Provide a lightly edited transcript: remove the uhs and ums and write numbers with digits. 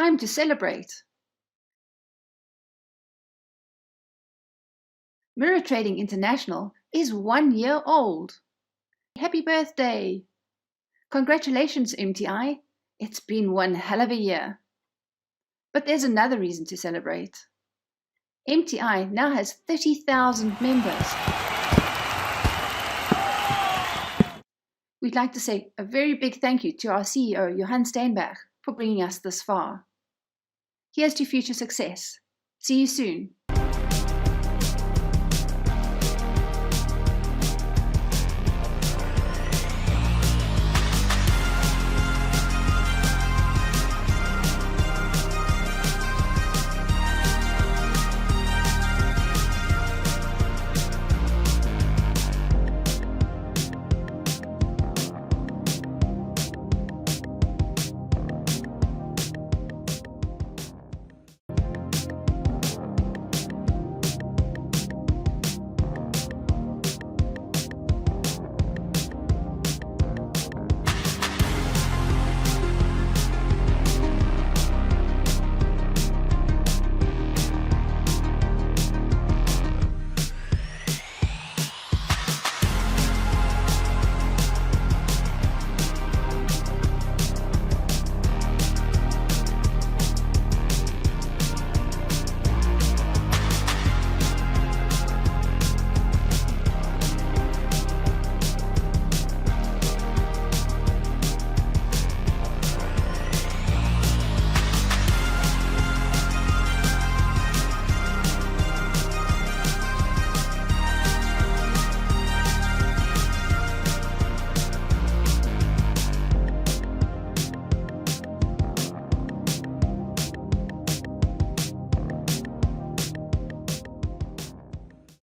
time to celebrate. Mirror Trading International is 1 year old. Happy birthday! Congratulations, MTI. It's been one hell of a year. But there's another reason to celebrate. MTI now has 30,000 members. We'd like to say a very big thank you to our CEO, Johann Steynberg, for bringing us this far. Here's to future success. See you soon.